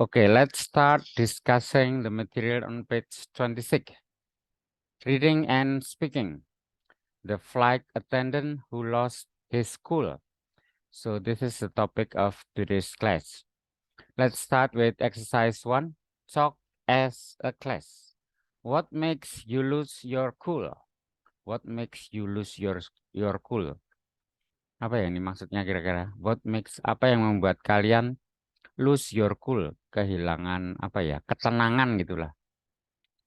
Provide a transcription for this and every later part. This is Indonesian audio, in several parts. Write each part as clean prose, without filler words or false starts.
Okay, let's start discussing the material on page 26. Reading and speaking. The flight attendant who lost his school. So this is the topic of today's class. Let's start with exercise 1. Talk as a class. What makes you lose your cool? What makes you lose your cool? Apa ya ini maksudnya kira-kira? What makes apa yang membuat kalian lose your cool? Kehilangan apa ya? Ketenangan gitulah.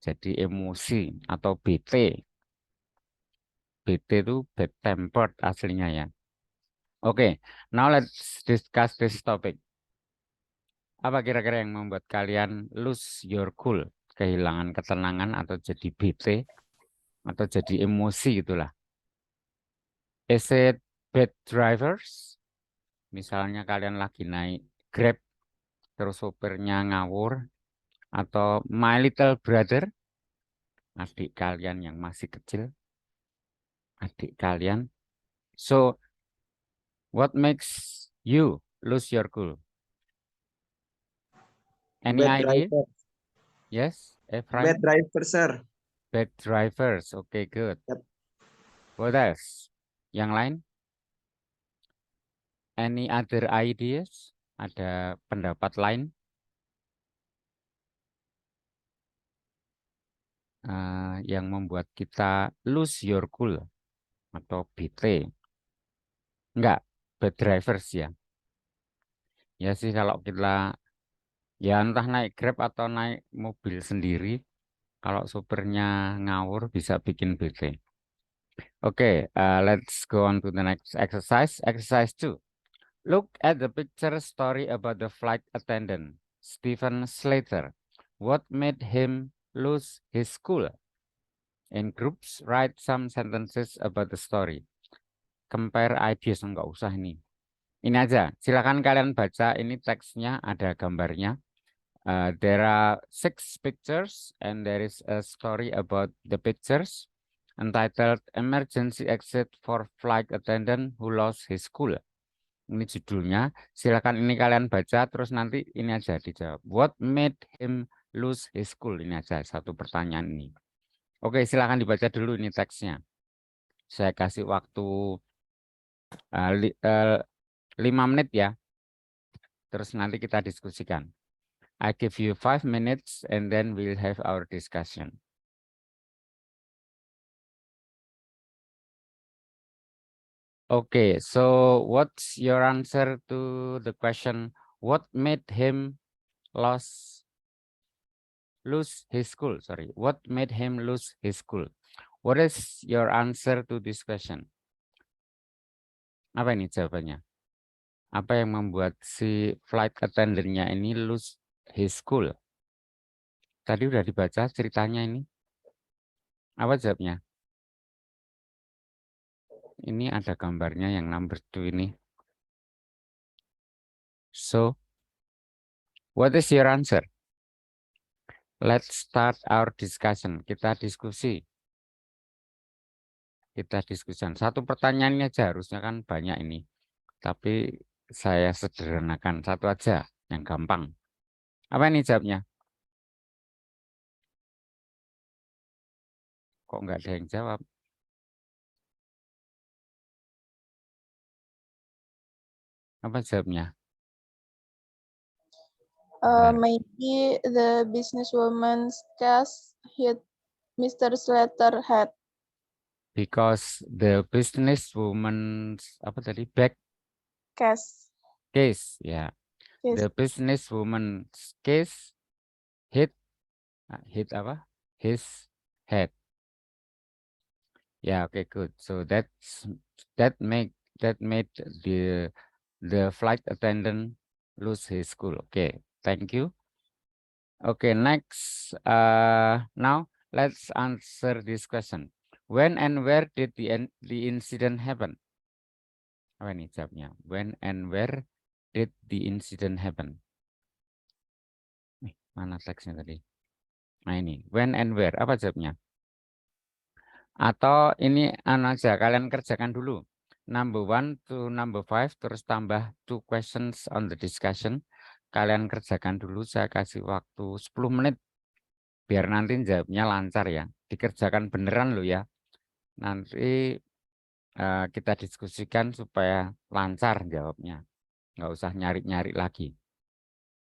Jadi emosi atau BT. BT itu bad tempered aslinya ya. Oke, now let's discuss this topic. Apa kira-kira yang membuat kalian lose your cool? Kehilangan ketenangan atau jadi BT atau jadi emosi gitulah. Is it bad drivers? Misalnya kalian lagi naik Grab terus sopirnya ngawur, atau my little brother, adik kalian yang masih kecil, adik kalian. So what makes you lose your cool? Any Bad idea? driver. Yes, Efraim? Bad driver, sir. Bad drivers. Okay, good. Yep. What else? Yang lain? Any other ideas? Ada pendapat lain? Yang membuat kita lose your cool atau BT? Enggak, bad drivers ya. Ya sih kalau kita ya entah naik Grab atau naik mobil sendiri, kalau supirnya ngawur bisa bikin BT. Okay, let's go on to the next exercise. Exercise 2. Look at the picture story about the flight attendant, Stephen Slater. What made him lose his school? In groups, write some sentences about the story. Compare ideas, enggak usah ini. Ini aja, silakan kalian baca, ini teksnya, ada gambarnya. There are 6 pictures and there is a story about the pictures entitled Emergency Exit for Flight Attendant Who Lost His School. Ini judulnya, silakan ini kalian baca, terus nanti ini aja dijawab. What made him lose his school? Ini aja satu pertanyaan ini. Oke, silakan dibaca dulu ini teksnya. Saya kasih waktu 5 menit ya. Terus nanti kita diskusikan. I give you 5 minutes and then we'll have our discussion. Okay, so what's your answer to the question, what made him lose his school? Sorry, what made him lose his school? What is your answer to this question? Apa ini jawabannya? Apa yang membuat si flight attendant-nya ini lose his school? Tadi udah dibaca ceritanya ini. Apa jawabnya? Ini ada gambarnya yang number 2 ini. So, what is your answer? Let's start our discussion. Kita diskusi. Kita diskusikan. Satu pertanyaannya aja, harusnya kan banyak ini. Tapi saya sederhanakan satu aja yang gampang. Apa ini jawabnya? Kok nggak ada yang jawab? Apa jawabnya? Maybe the businesswoman's case hit Mr. Slater's head. Because the businesswoman's apa tadi Case. ya. Case. The businesswoman's case hit apa? His head. Yeah, okay, good. So that made the flight attendant lose his school. Okay, thank you. Okay, next. Now let's answer this question. When and where did the incident happen? Apa ini jawabnya? When and where did the incident happen? Mana teksnya tadi? Nah ini, when and where, apa jawabnya? Atau ini aja, kalian kerjakan dulu. number 1 to number 5 terus tambah 2 questions on the discussion. Kalian kerjakan dulu, saya kasih waktu 10 menit biar nanti jawabnya lancar ya. Dikerjakan beneran loh ya. Nanti kita diskusikan supaya lancar jawabnya. Nggak usah nyari-nyari lagi.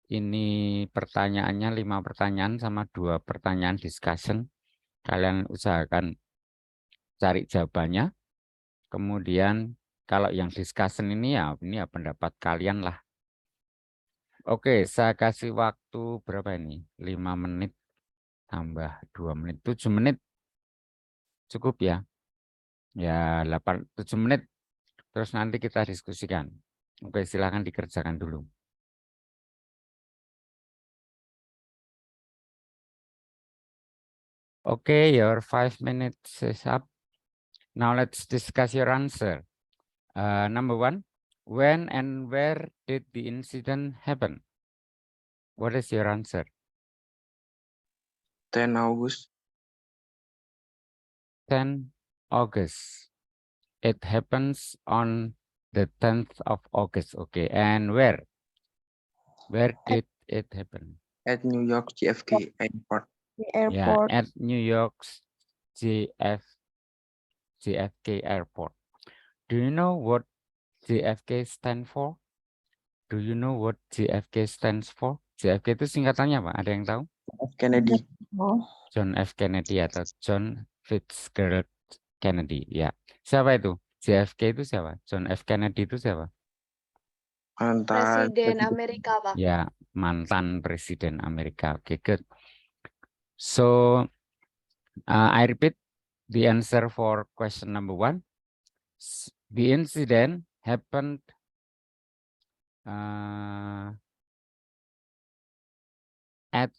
Ini pertanyaannya 5 pertanyaan sama 2 pertanyaan discussion. Kalian usahakan cari jawabannya. Kemudian kalau yang discussion ini ya pendapat kalian lah. Oke, saya kasih waktu berapa ini? 5 menit tambah 2 menit, 7 menit. Cukup ya? Ya, 7 menit. Terus nanti kita diskusikan. Oke, silakan dikerjakan dulu. Okay, your 5 minutes is up. Now let's discuss your answer. Number 1, when and where did the incident happen? What is your answer? 10 August. 10 August. It happens on the 10th of August. Okay, and where? Where did it happen? At New York JFK Airport. The Yeah, airport. at New York's JFK Airport. Do you know what JFK stand for? Do you know what JFK stands for? JFK itu singkatannya apa? Ada yang tahu? F. Kennedy. Oh, John F. Kennedy atau John Fitzgerald Kennedy. Ya, siapa itu? JFK itu siapa? John F. Kennedy itu siapa? Mantan Presiden Amerika, Pak. Ya, mantan presiden Amerika. Oke, good. So, I repeat the answer for question number 1. The incident happened at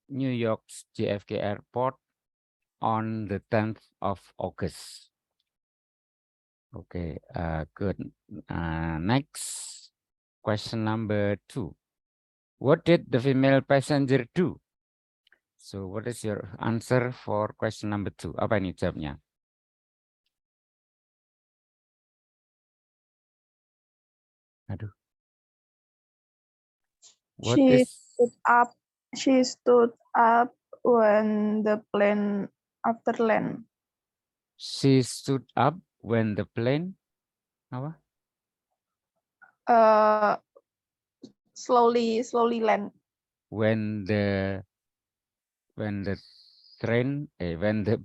New York's JFK Airport on the 10th of August. Okay, good. Next, question number 2. What did the female passenger do? So, what is your answer for question number 2? Apa ini jawabnya? Aduh. What She is She stood up when the plane after land. she stood up when the plane apa? Slowly land. When the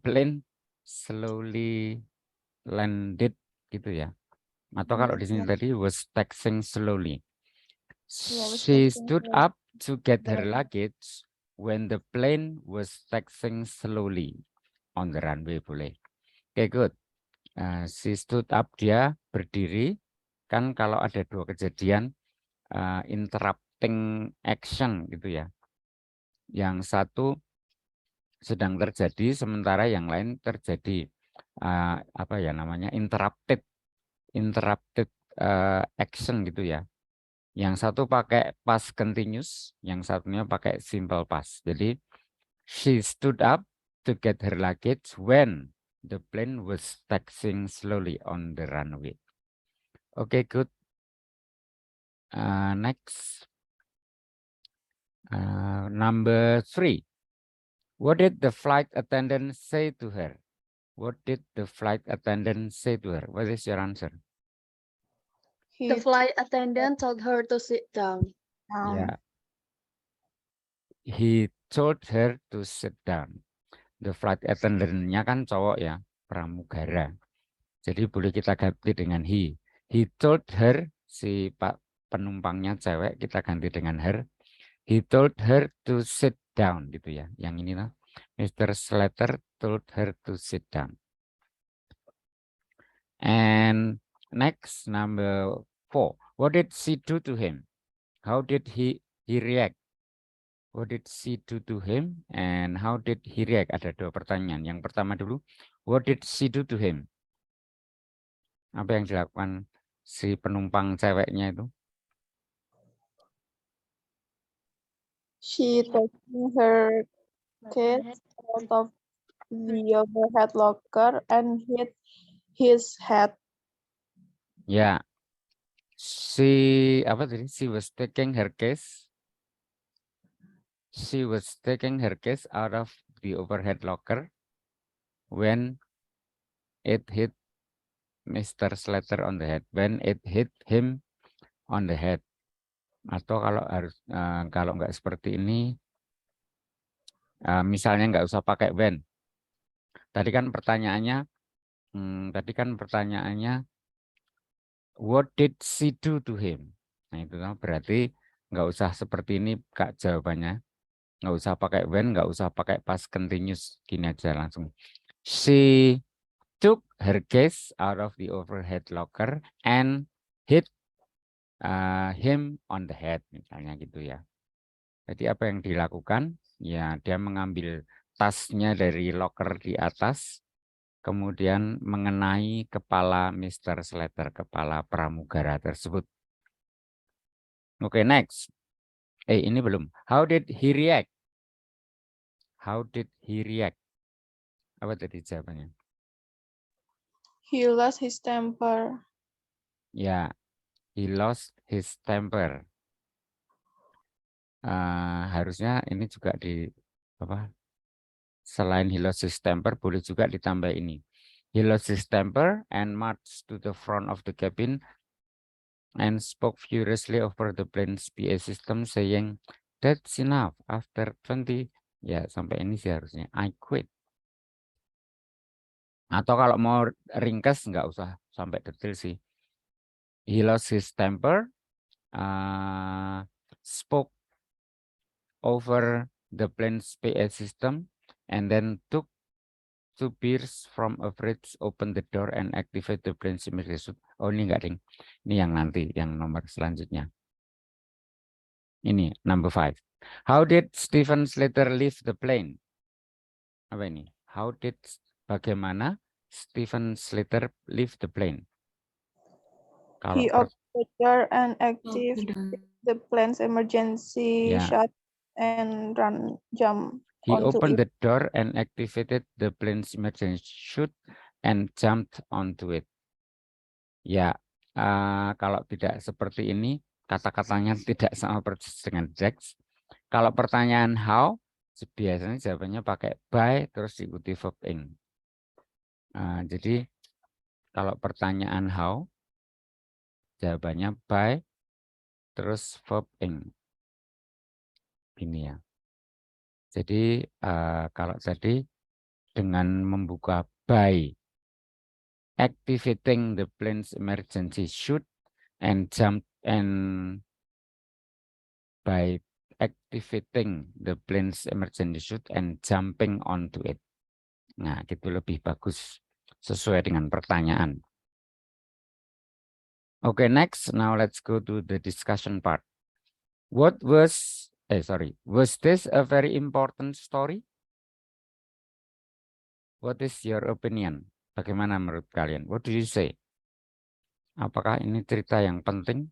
plane slowly landed gitu ya. Atau kalau di sini tadi was taxiing slowly. She stood up to get her luggage when the plane was taxiing slowly on the runway, boleh. Oke, good. She stood up, dia berdiri. Kan kalau ada 2 kejadian interrupting action gitu ya. Yang satu sedang terjadi sementara yang lain terjadi apa ya namanya interrupted action gitu ya. Yang satu pakai past continuous, yang satunya pakai simple past. Jadi she stood up to get her luggage when the plane was taxiing slowly on the runway. Okay, good. Next, number 3. What did the flight attendant say to her? What did the flight attendant say to her? What is your answer? He The flight attendant told her to sit down. Yeah. He told her to sit down. The flight attendant-nya kan cowok ya, pramugara. Jadi boleh kita ganti dengan he. He told her, si penumpangnya cewek, kita ganti dengan her. He told her to sit down gitu ya. Yang ini lah. Mr. Slater told her to sit down. And next, number 4. What did she do to him? How did he react? What did she do to him? And how did he react? Ada 2 pertanyaan. Yang pertama dulu, what did she do to him? Apa yang dilakukan si penumpang ceweknya itu? She taking her kids out of the overhead locker and hit his head. Ya, she apa tadi? She was taking her case. She was taking her case out of the overhead locker when it hit Mr. Slater on the head. When it hit him on the head. Atau kalau harus kalau nggak seperti ini, misalnya nggak usah pakai when. Tadi kan pertanyaannya, what did she do to him? Nah itu berarti nggak usah seperti ini Kak jawabannya. Nggak usah pakai when, nggak usah pakai past continuous. Gini aja langsung. She took her case out of the overhead locker and hit him on the head. Misalnya gitu ya. Jadi apa yang dilakukan? Ya dia mengambil tasnya dari locker di atas, kemudian mengenai kepala Mr. Slater, kepala pramugara tersebut. Oke, next. Ini belum. How did he react? How did he react? Apa tadi jawabannya? He lost his temper. Ya, he lost his temper. Harusnya ini juga di apa? Selain he lost his temper, boleh juga ditambah ini. He lost his temper and marched to the front of the cabin and spoke furiously over the plane's PA system saying, "That's enough. After 20," ya sampai ini sih harusnya, "I quit." Atau kalau mau ringkas nggak usah sampai detail sih. He lost his temper, spoke over the plane's PA system, and then took 2 beers from a fridge, open the door, and activate the plane's emergency. Oh ini enggak, ding. Ini yang nanti, yang nomor selanjutnya. Ini, number 5. How did Stephen Slater leave the plane? Apa ini? Bagaimana Stephen Slater leave the plane? Kalau He opened the door and activated the plane's emergency Ya. shut and jump He onto opened it. the door and activated the plane's emergency chute and jumped onto it. Ya, kalau tidak seperti ini, kata-katanya tidak sama persis dengan Jax. Kalau pertanyaan how, biasanya jawabannya pakai by, terus diikuti verb ing. Jadi, kalau pertanyaan how, jawabannya by, terus verb ing. Ini ya. Jadi, kalau tadi dengan membuka by, activating the plane's emergency chute and jump and by activating the plane's emergency chute and jumping onto it. Nah, gitu lebih bagus sesuai dengan pertanyaan. Okay, next. Now let's go to the discussion part. Was this a very important story? What is your opinion? Bagaimana menurut kalian? What do you say? Apakah ini cerita yang penting?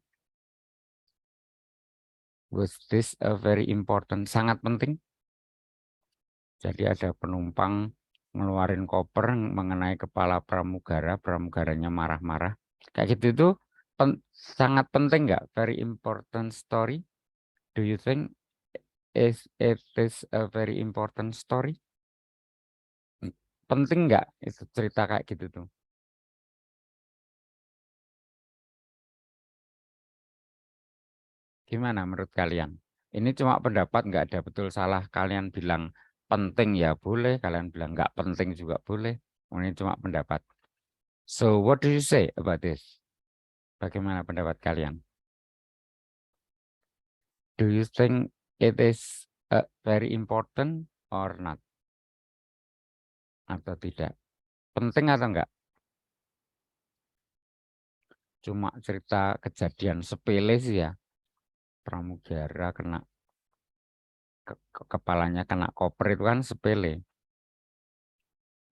Was this a very important? Sangat penting. Jadi ada penumpang ngeluarin koper mengenai kepala pramugara, pramugaranya marah-marah. Kayak gitu itu sangat penting nggak? Very important story. Do you think it is a very important story? Penting nggak itu cerita kayak gitu tuh? Gimana menurut kalian? Ini cuma pendapat, nggak ada betul salah. Kalian bilang penting ya boleh, kalian bilang nggak penting juga boleh. Ini cuma pendapat. So what do you say about this? Bagaimana pendapat kalian? Do you think it is very important or not? Atau tidak? Penting atau enggak? Cuma cerita kejadian sepele sih ya. Pramugara kena kepalanya kena koper itu kan sepele.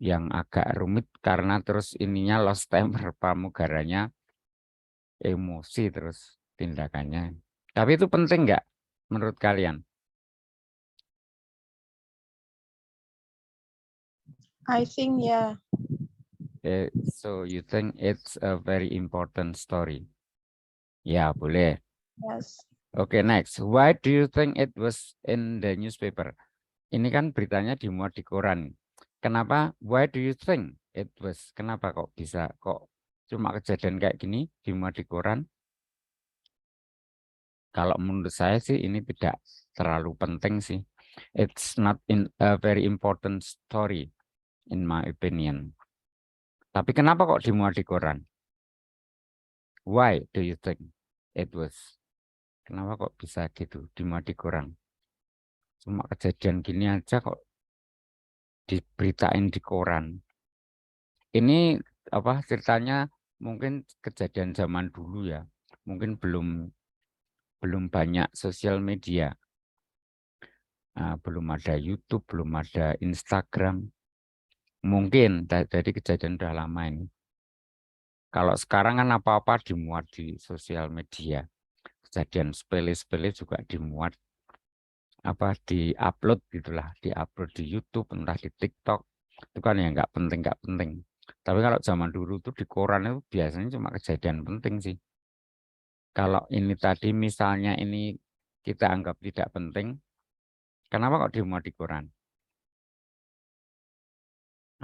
Yang agak rumit karena terus ininya lost temper, pramugaranya emosi terus tindakannya. Tapi itu penting enggak menurut kalian? I think yeah. So you think it's a very important story? Ya, boleh. Yes. Okay, next. Why do you think it was in the newspaper? Ini kan beritanya dimuat di koran. Kenapa? Why do you think it was? Kenapa kok bisa kok cuma kejadian kayak gini dimuat di koran? Kalau menurut saya sih ini tidak terlalu penting sih. It's not a very important story in my opinion. Tapi kenapa kok dimuat di koran? Why do you think it was? Kenapa kok bisa gitu dimuat di koran? Cuma kejadian gini aja kok diberitain di koran. Ini apa ceritanya mungkin kejadian zaman dulu ya. Mungkin belum banyak sosial media. Belum ada YouTube, belum ada Instagram. Mungkin dari kejadian udah lama ini. Kalau sekarang kan apa-apa dimuat di sosial media. Kejadian sepele-sepele juga dimuat diupload gitulah, diupload di YouTube, entah di TikTok. Itu kan ya nggak penting. Tapi kalau zaman dulu tuh di koran itu biasanya cuma kejadian penting sih. Kalau ini tadi misalnya ini kita anggap tidak penting, kenapa kok dimuat di koran?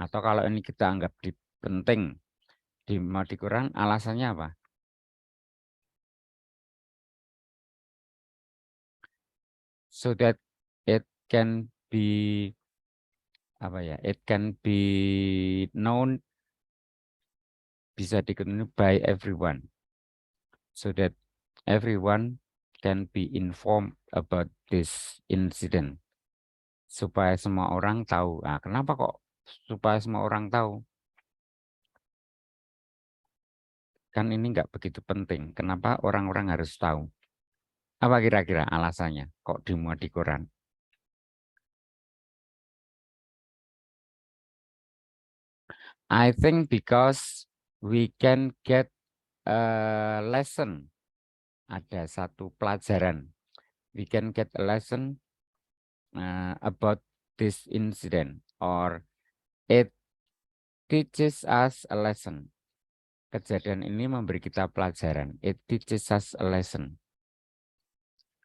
Atau kalau ini kita anggap penting, dimuat di koran, alasannya apa? So that it can be it can be known, bisa diketahui by everyone, so that everyone can be informed about this incident, supaya semua orang tahu. Kenapa kok supaya semua orang tahu? Kan ini nggak begitu penting. Kenapa orang-orang harus tahu? Apa kira-kira alasannya kok dimuat di koran? I think because we can get a lesson. Ada satu pelajaran. We can get a lesson about this incident, or it teaches us a lesson. Kejadian ini memberi kita pelajaran. It teaches us a lesson.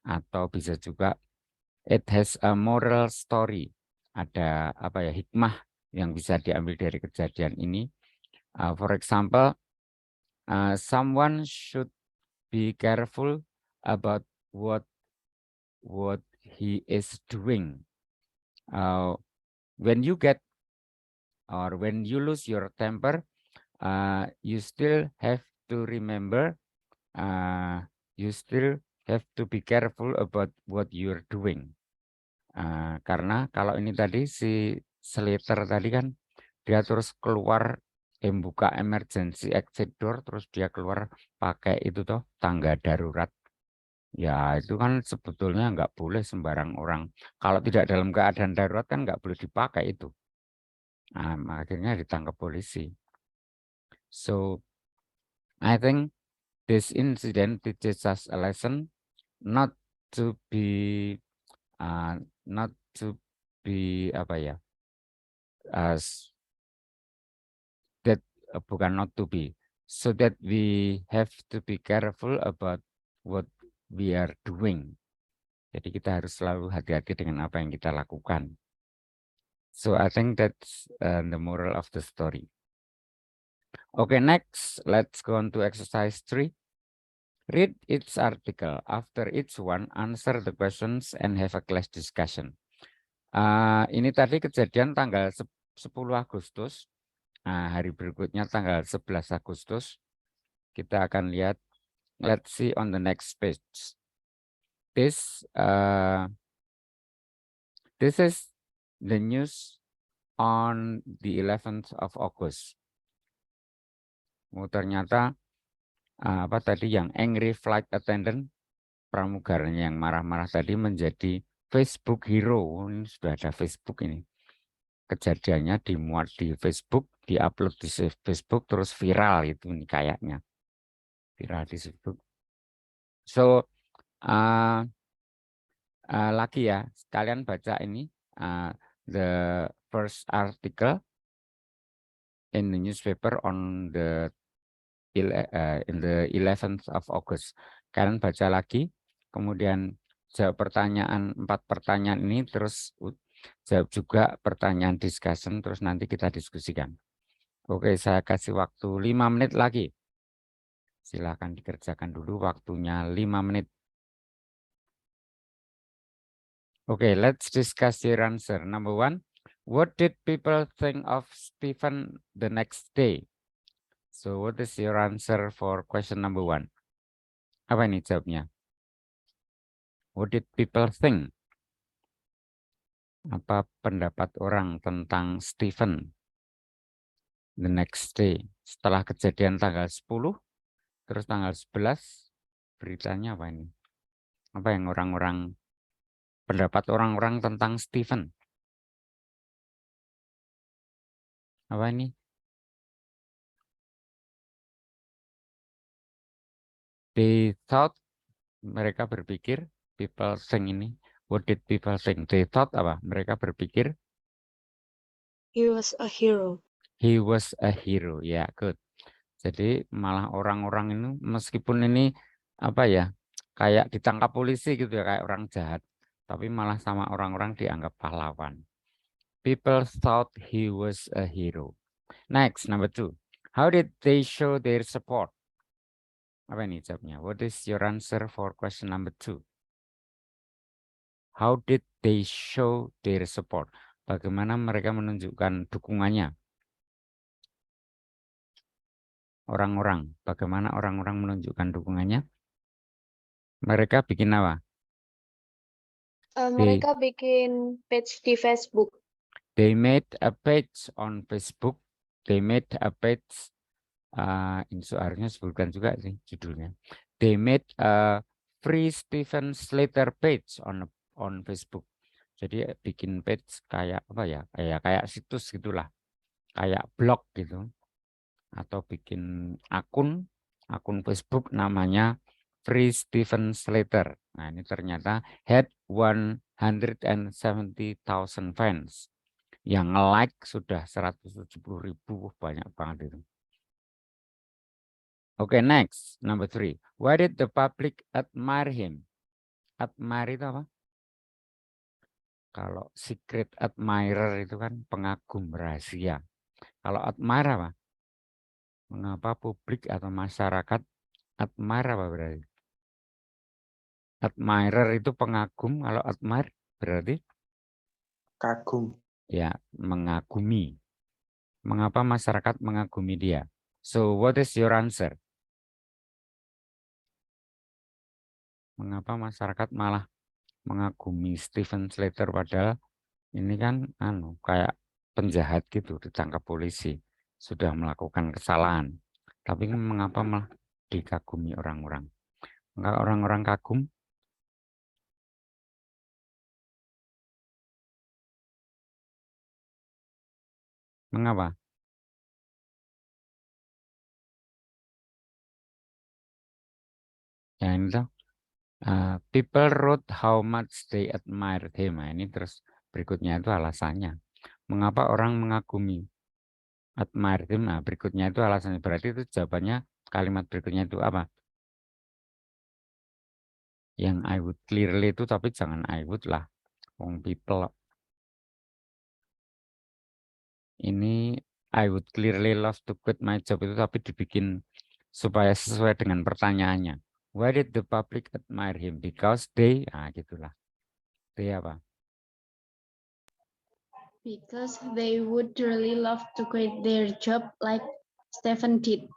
Atau bisa juga it has a moral story. Ada hikmah yang bisa diambil dari kejadian ini. For example, someone should be careful about what he is doing. When you get or when you lose your temper, you still have to remember, you still have to be careful about what you're doing. Karena kalau ini tadi si Slater tadi kan dia terus keluar buka emergency exit door, terus dia keluar pakai itu toh tangga darurat. Ya itu kan sebetulnya nggak boleh sembarang orang. Kalau tidak dalam keadaan darurat kan nggak boleh dipakai itu. Akhirnya ditangkap polisi. So I think this incident teaches us a lesson not to be that bukan not to be, so that we have to be careful about what we are doing. Jadi kita harus selalu hati-hati dengan apa yang kita lakukan. So I think that's the moral of the story. Okay, next, let's go on to exercise 3. Read each article. After each one, answer the questions and have a class discussion. Ini tadi kejadian tanggal 10 Agustus. Hari berikutnya tanggal 11 Agustus. Kita akan lihat. Let's see on the next page. This is the news on the 11th of August. Ternyata yang angry flight attendant, pramugaranya yang marah-marah tadi menjadi Facebook hero. Ini sudah ada Facebook ini. Kejadiannya dimuat di Facebook, diupload di Facebook, terus viral itu ini kayaknya. Viral di Facebook. So lagi ya, sekalian baca ini the first article. in the newspaper on the in the 11th of August. Kalian baca lagi, kemudian jawab pertanyaan 4 pertanyaan ini, terus jawab juga pertanyaan discussion, terus nanti kita diskusikan. Oke, saya kasih waktu 5 menit lagi. Silakan dikerjakan dulu, waktunya 5 menit. Oke, let's discuss your answer. Number 1, what did people think of Stephen the next day? So, what is your answer for question number 1? Apa ini jawabnya? What did people think? Apa pendapat orang tentang Stephen the next day? Setelah kejadian tanggal 10, terus tanggal 11, beritanya apa ini? Apa yang pendapat orang-orang tentang Stephen? Apa ini? They thought, mereka berpikir, people think ini. What did people think? They thought apa? Mereka berpikir. He was a hero. He was a hero. Ya, good. Jadi malah orang-orang ini, meskipun ini apa ya, kayak ditangkap polisi gitu ya, kayak orang jahat. Tapi malah sama orang-orang dianggap pahlawan. People thought he was a hero. Next, number 2. How did they show their support? Apa ini jawabnya? What is your answer for question number 2? How did they show their support? Bagaimana mereka menunjukkan dukungannya? Orang-orang, bagaimana orang-orang menunjukkan dukungannya? Mereka bikin apa? Mereka bikin page di Facebook. They made a page on Facebook. They made a page, harusnya sebutkan juga sih judulnya. They made a free Stephen Slater page on Facebook. Jadi bikin page kayak apa ya? Kayak situs gitulah, kayak blog gitu, atau bikin akun Facebook namanya Free Stephen Slater. Nah, ini ternyata had 170,000 fans. Yang like sudah 170.000, banyak banget itu. Oke, next, number 3. Why did the public admire him? Admire itu apa? Kalau secret admirer itu kan pengagum rahasia. Kalau admire apa? Mengapa publik atau masyarakat admire apa berarti? Admirer itu pengagum, kalau admire berarti? Kagum. Ya, mengagumi. Mengapa masyarakat mengagumi dia? So, what is your answer? Mengapa masyarakat malah mengagumi Stephen Slater, padahal ini kan kayak penjahat gitu, ditangkap polisi, sudah melakukan kesalahan. Tapi mengapa malah dikagumi orang-orang? Mengapa orang-orang kagum? Mengapa? Ya ini tuh. People wrote how much they admired him. Nah, ini terus berikutnya itu alasannya. Mengapa orang mengagumi admired him? Nah, berikutnya itu alasannya. Berarti itu jawabannya, kalimat berikutnya itu apa? Yang I would clearly itu, tapi jangan I would lah. Wong people. Ini I would clearly love to quit my job itu, tapi dibikin supaya sesuai dengan pertanyaannya. Why did the public admire him? Because they, gitulah. They apa? Because they would really love to quit their job like Stephen did.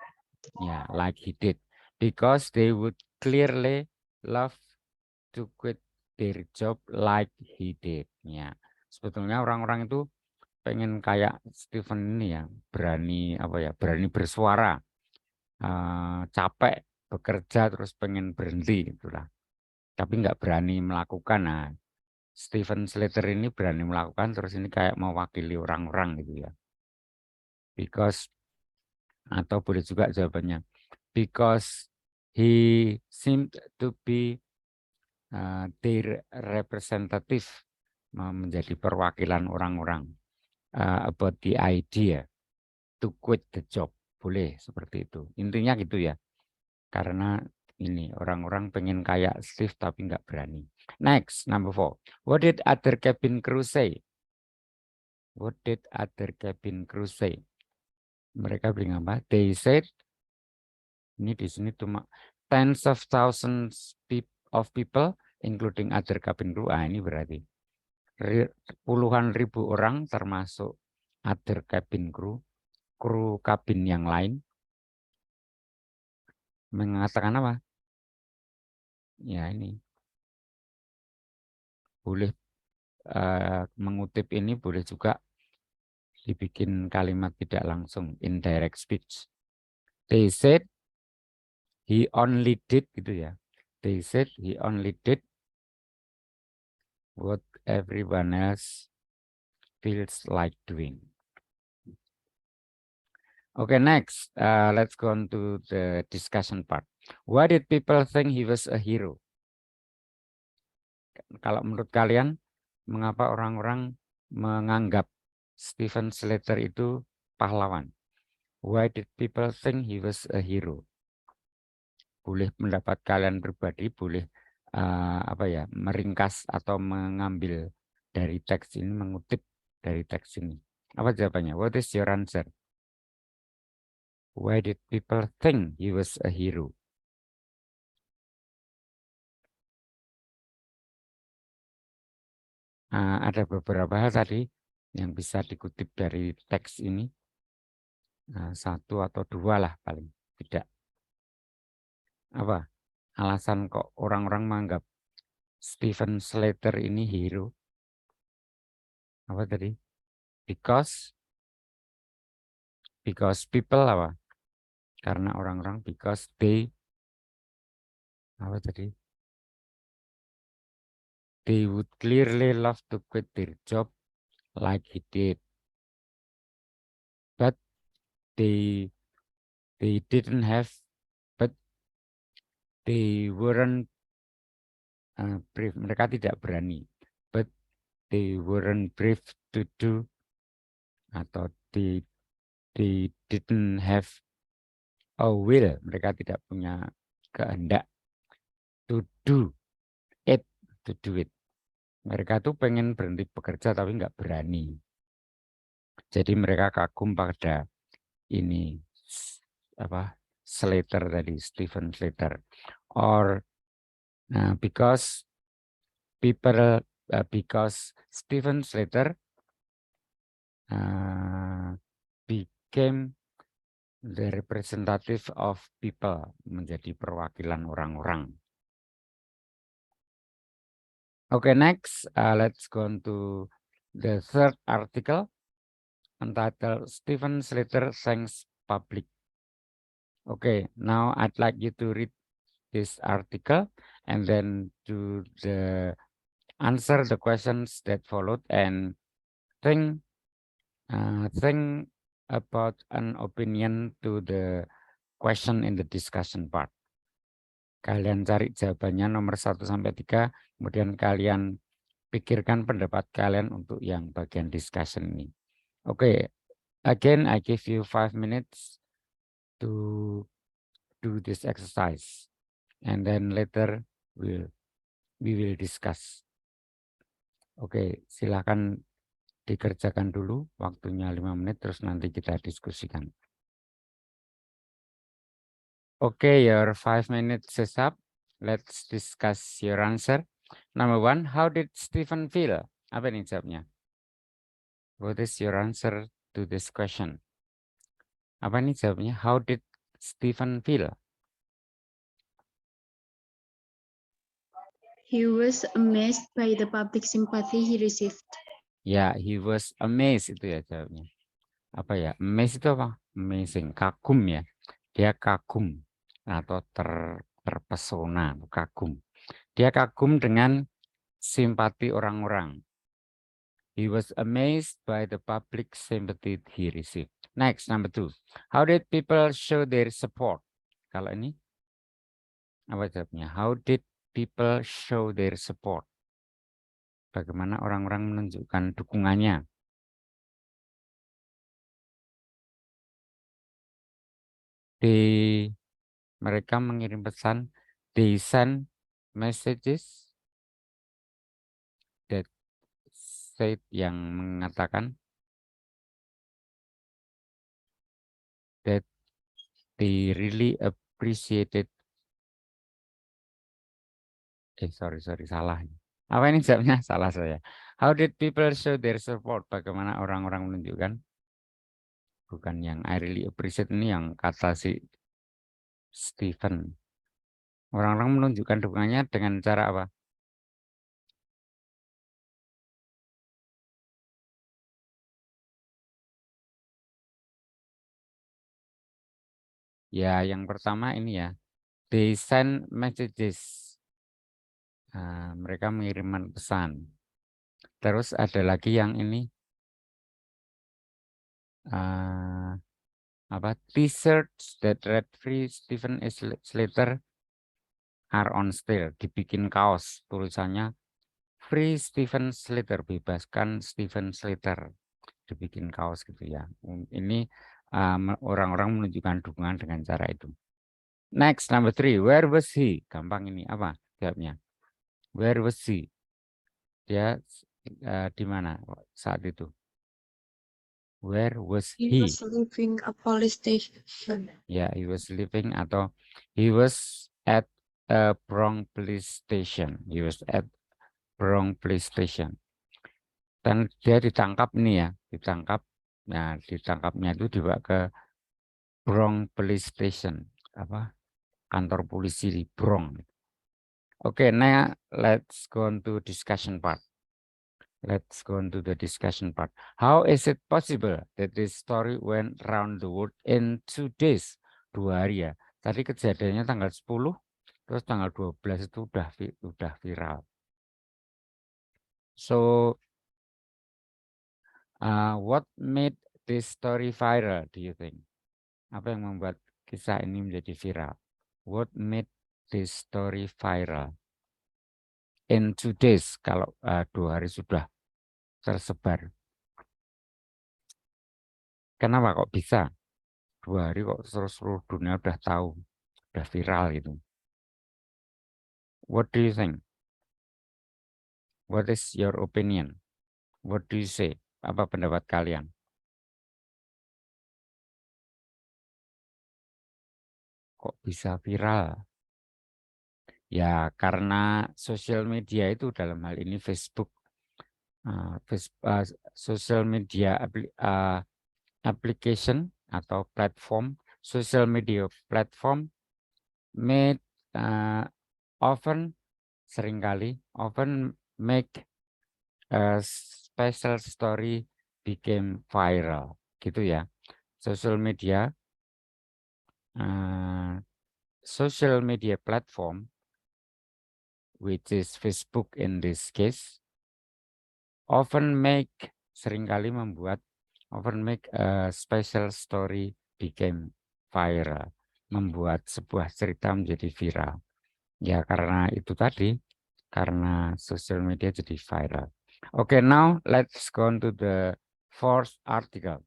Ya, like he did. Because they would clearly love to quit their job like he did. Ya, sebetulnya orang-orang itu pengen kayak Stephen ini ya, berani berani bersuara, capek bekerja terus pengen berhenti itulah. Tapi nggak berani melakukan. Nah, Stephen Slater ini berani melakukan, terus ini kayak mewakili orang-orang gitu ya. Because, atau boleh juga jawabannya, because he seemed to be their representative, menjadi perwakilan orang-orang about the idea. to quit the job. Boleh seperti itu. Intinya gitu ya. Karena ini orang-orang pengen kayak Steve tapi nggak berani. Next, number 4. What did other cabin crew say? What did other cabin crew say? Mereka bilang apa? They said, ini di sini cuma tens of thousands of people, including other cabin crew. Ini berarti puluhan ribu orang termasuk other cabin crew, kru kabin yang lain. Mengatakan apa? Ya ini. Boleh mengutip ini boleh juga dibikin kalimat tidak langsung, indirect speech. They said he only did gitu ya. They said he only did what everyone else feels like doing. Okay, next, let's go on to the discussion part. Why did people think he was a hero? Kalau menurut kalian, mengapa orang-orang menganggap Stephen Slater itu pahlawan? Why did people think he was a hero? Boleh pendapat kalian pribadi, boleh apa ya, meringkas atau mengambil dari teks ini, mengutip dari teks ini. Apa jawabannya? What is your answer? Why did people think he was a hero? Ada beberapa hal tadi yang bisa dikutip dari teks ini. Satu atau dua lah paling tidak. Apa alasan kok orang-orang menganggap Stephen Slater ini hero? Apa tadi? Because people apa? Karena orang-orang, because they apa tadi? They would clearly love to quit their job like he did, but they didn't have, but they weren't brave. Mereka tidak berani, but they weren't brave to do, atau they didn't have a will. Mereka tidak punya kehendak to do it, to do it. Mereka tuh pengen berhenti bekerja tapi nggak berani. Jadi mereka kagum pada ini apa Slater tadi, Stephen Slater, or because people because Stephen Slater became the representative of people, menjadi perwakilan orang-orang. Okay, next, let's go on to the third article entitled Stephen Slater Thanks Public. Okay, now I'd like you to read this article and then do the answer the questions that followed and think about an opinion to the question in the discussion part. Kalian cari jawabannya nomor 1 sampai 3, kemudian kalian pikirkan pendapat kalian untuk yang bagian discussion ini. Okay, again I give you 5 minutes to do this exercise, and then later we will discuss. Oke, silakan dikerjakan dulu, waktunya 5 menit, terus nanti kita diskusikan. Okay, your 5 minutes is up. Let's discuss your answer. Number 1, how did Stephen feel? Apa nih jawabnya? What is your answer to this question? Apa nih jawabnya? How did Stephen feel? He was amazed by the public sympathy he received. Ya, he was amazed itu ya jawabnya. Apa ya? Amazed itu apa? Amazing, kagum ya. Dia kagum atau terpesona, kagum. Dia kagum dengan simpati orang-orang. He was amazed by the public sympathy he received. Next, number 2. How did people show their support? Kalau ini, apa jawabnya? How did people show their support? Bagaimana orang-orang menunjukkan dukungannya? Mereka mengirim pesan. They send messages that said yang mengatakan that they really appreciated. Sorry, salah. Apa ini jawabnya? Salah saya. How did people show their support? Bagaimana orang-orang menunjukkan? Bukan yang I really appreciate, ini yang kata si Stephen. Orang-orang menunjukkan dukungannya dengan cara apa? Ya, yang pertama ini ya. They send messages. Mereka mengirimkan pesan. Terus ada lagi yang ini. Apa? T-shirts that read free Stephen Slater are on sale. Dibikin kaos. Tulisannya Free Stephen Slater. Bebaskan Stephen Slater. Dibikin kaos gitu ya. Ini orang-orang menunjukkan dukungan dengan cara itu. Next, number 3. Where was he? Gampang ini. Apa jawabnya? Where was he? Dia di mana saat itu? Where was He he? was leaving a police station. Ya, he was leaving atau he was at a Bronx police station. He was at Bronx police station. Dan dia ditangkap nih ya, ditangkap. Nah, ditangkapnya itu dibawa ke Bronx police station. Apa? Kantor polisi di Bronx. Oke, now let's go on to discussion part. Let's go on to the discussion part. How is it possible that this story went around the world in 2 days? 2 hari ya. Tadi kejadiannya tanggal 10, terus tanggal 12 itu udah viral. So, what made this story viral, do you think? Apa yang membuat kisah ini menjadi viral? What made this story viral? In 2 days, kalau 2 hari sudah tersebar. Kenapa kok bisa? 2 hari kok seluruh dunia udah tahu, udah viral gitu. What do you think? What is your opinion? What do you say? Apa pendapat kalian? Kok bisa viral? Ya karena sosial media itu dalam hal ini Facebook, social media application atau platform, social media platform made often make a special story became viral gitu ya. Social media platform, which is Facebook in this case, seringkali membuat a special story became viral, membuat sebuah cerita menjadi viral. Ya karena itu tadi, karena social media jadi viral. Okay, now let's go on to the fourth article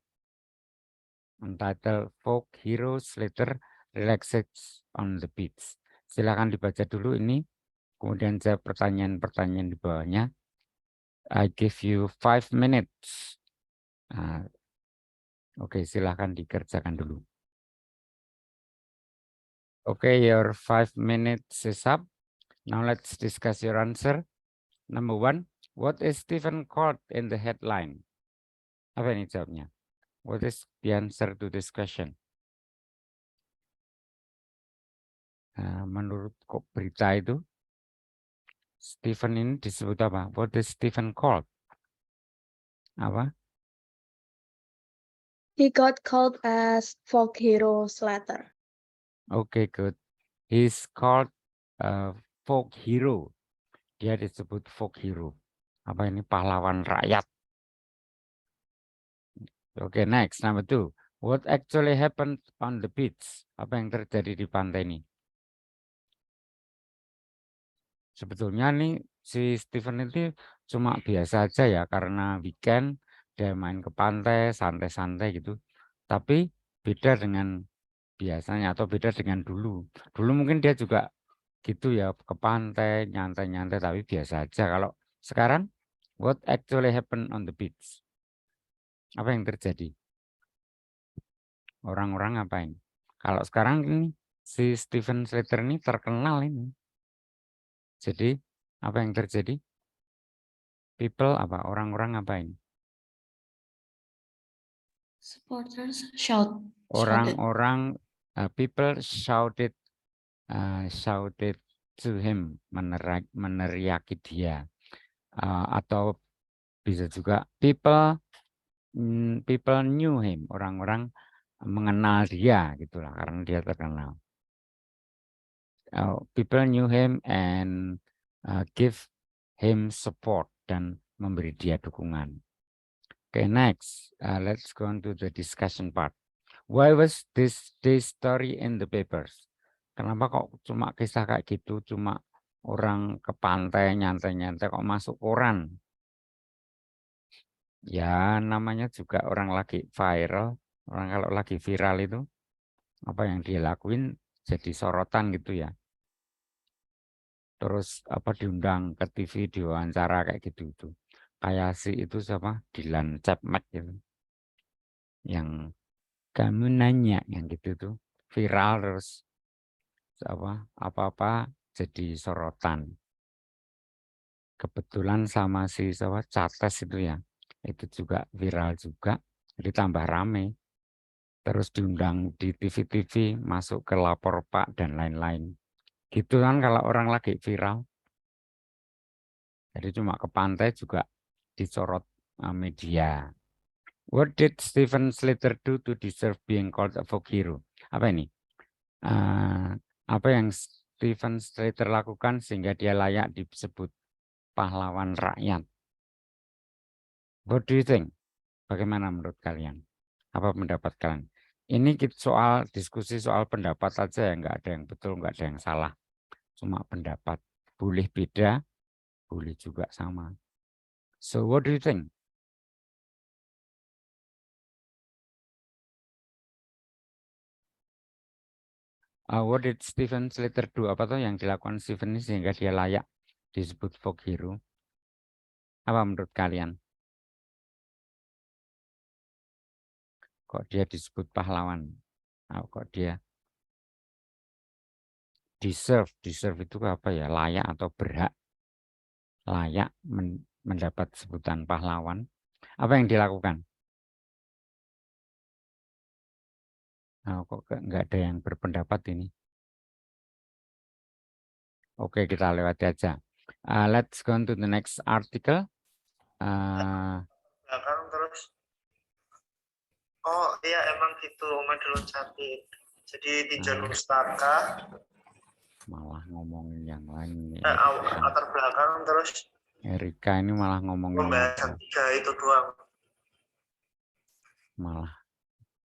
entitled Folk Heroes Later Relaxes on the Beach. Silakan dibaca dulu ini, kemudian jawab pertanyaan-pertanyaan di bawahnya. I give you 5 minutes. Oke, silakan dikerjakan dulu. Okay, your 5 minutes is up. Now let's discuss your answer. Number 1, what is Stephen called in the headline? Apa ini jawabnya? What is the answer to this question? Menurut berita itu, Stephen ini disebut apa? What is Stephen called? Apa? He got called as folk hero Slater. Okay, good. He's called a folk hero. Dia disebut folk hero. Apa ini? Pahlawan rakyat. Okay, next, number 2. What actually happened on the beach? Apa yang terjadi di pantai ini? Sebetulnya nih si Stephen itu cuma biasa aja ya, karena weekend dia main ke pantai, santai-santai gitu. Tapi beda dengan biasanya atau beda dengan dulu. Dulu mungkin dia juga gitu ya, ke pantai, nyantai-nyantai, tapi biasa aja. Kalau sekarang, what actually happened on the beach? Apa yang terjadi? Orang-orang ngapain? Kalau sekarang ini, si Stephen Slater ini terkenal ini. Jadi, apa yang terjadi? People apa? Orang-orang ngapain? Supporters shouted. Orang-orang, people shouted to him, meneriaki dia. Atau bisa juga people knew him, orang-orang mengenal dia gitulah karena dia terkenal. People knew him and give him support dan memberi dia dukungan. Okay, next, let's go on to the discussion part. Why was this story in the papers? Kenapa kok cuma kisah kayak gitu, cuma orang ke pantai nyantai-nyantai kok masuk koran? Ya namanya juga orang lagi viral, orang kalau lagi viral itu apa yang dia lakuin jadi sorotan gitu ya. Terus apa diundang ke TV, diwawancara kayak gitu itu. Kayak si itu siapa? Dylan Chapman gitu. Yang kamu nanya yang gitu tuh viral terus apa-apa jadi sorotan. Kebetulan sama si siapa Cates itu ya. Itu juga viral juga, jadi tambah rame. Terus diundang di TV-TV, masuk ke Lapor Pak dan lain-lain. Gitu kan kalau orang lagi viral. Jadi cuma ke pantai juga disorot media. What did Stephen Slater do to deserve being called a folk hero? Apa ini? Apa yang Stephen Slater lakukan sehingga dia layak disebut pahlawan rakyat? What do you think? Bagaimana menurut kalian? Apa pendapat kalian? Ini soal diskusi soal pendapat saja ya, nggak ada yang betul, nggak ada yang salah. Cuma pendapat. Boleh beda, boleh juga sama. So what do you think? What did Stephen Slater do? Apa tuh yang dilakukan Stephen ini sehingga dia layak disebut folk hero? Apa menurut kalian? Kok dia disebut pahlawan? Kok dia deserve itu apa ya? Layak atau berhak? Layak mendapat sebutan pahlawan. Apa yang dilakukan? Kok nggak ada yang berpendapat ini? Oke, kita lewati aja. Let's go on to the next article. Belakang terus. Oh iya emang gitu Oma diloncatin. Jadi di jalur pustaka. Malah ngomongin yang lain. Latar belakang terus. Erika ini malah ngomongin Pembahasan 3 itu doang. Malah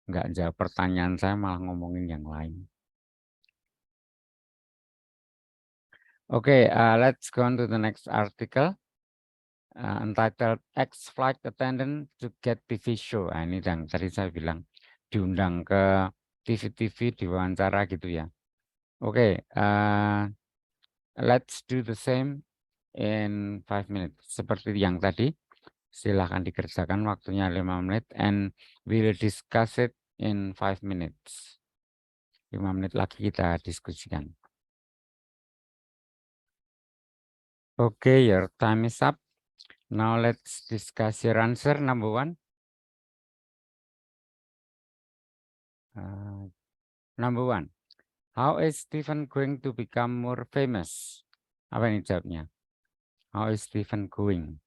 nggak jawab pertanyaan saya, malah ngomongin yang lain. Okay, let's go on to the next article. Entitled Ex-Flight Attendant to Get TV Show. Ini yang tadi saya bilang diundang ke TV-TV, diwawancara gitu ya. Oke, let's do the same in 5 minutes. Seperti yang tadi, silahkan dikerjakan waktunya 5 menit and we will discuss it in 5 minutes. 5 menit lagi kita diskusikan. Okay, your time is up. Now let's discuss your answer. Number 1. Number 1. How is Stephen going to become more famous? Apa ini jawabnya? How is Stephen going?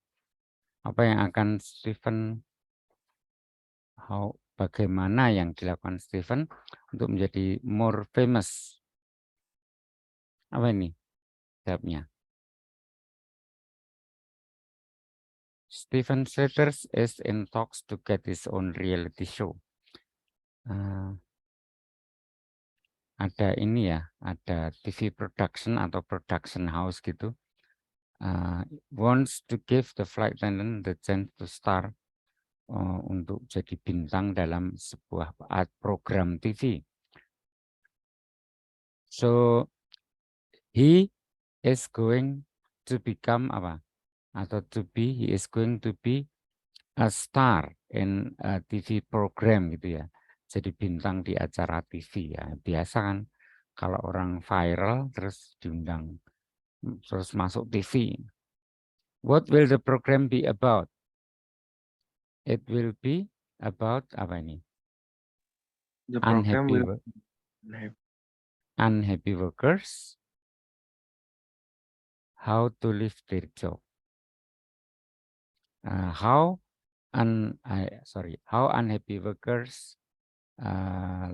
Apa yang akan Stephen, bagaimana yang dilakukan Stephen untuk menjadi more famous? Apa ini jawabnya? Stephen Slater is in talks to get his own reality show. Ada ini ya, ada TV production atau production house gitu. Wants to give the flight attendant the chance to star untuk jadi bintang dalam sebuah program TV. So he is going to become apa? Atau to be, he is going to be a star in a TV program gitu ya. Jadi bintang di acara TV ya. Biasa kan kalau orang viral terus diundang terus masuk TV. What will the program be about? It will be about apa ini? The program Unhappy, will unhappy workers, how to leave their job. How unhappy workers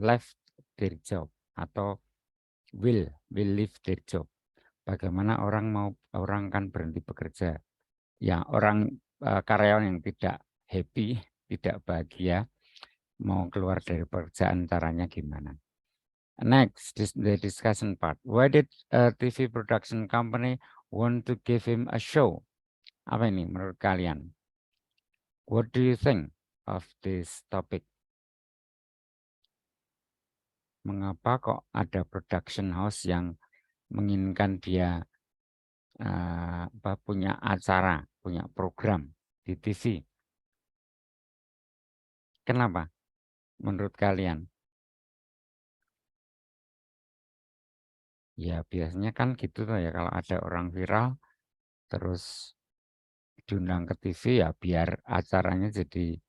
left their job atau will leave their job. Bagaimana orang kan berhenti bekerja. Ya, orang karyawan yang tidak happy, tidak bahagia, mau keluar dari pekerjaan, caranya gimana? Next, the discussion part. Why did a TV production company want to give him a show? Apa ini menurut kalian? What do you think of this topic? Mengapa kok ada production house yang menginginkan dia punya acara, punya program di TV? Kenapa? Menurut kalian? Ya biasanya kan gitu tuh ya, kalau ada orang viral terus diundang ke TV ya biar acaranya jadi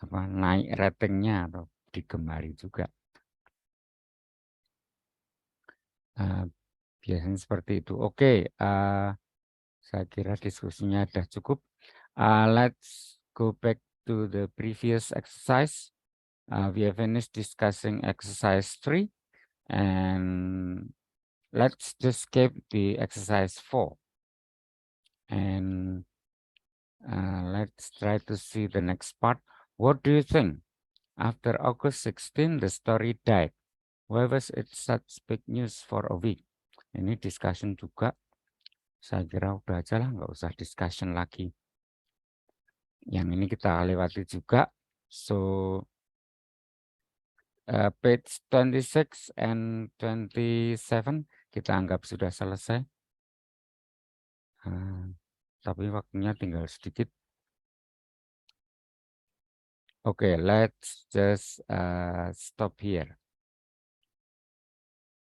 naik ratingnya atau digemari juga. Biasanya seperti itu. Oke, saya kira diskusinya sudah cukup. Let's go back to the previous exercise. We have finished discussing exercise 3 and let's just skip the exercise 4 and let's try to see the next part. What do you think? After August 16, the story died. Why was it such big news for a week? Ini discussion juga. Saya kira udah aja lah, nggak usah discussion lagi. Yang ini kita lewati juga. So, page 26 and 27 kita anggap sudah selesai. Tapi waktunya tinggal sedikit. Okay, let's just stop here.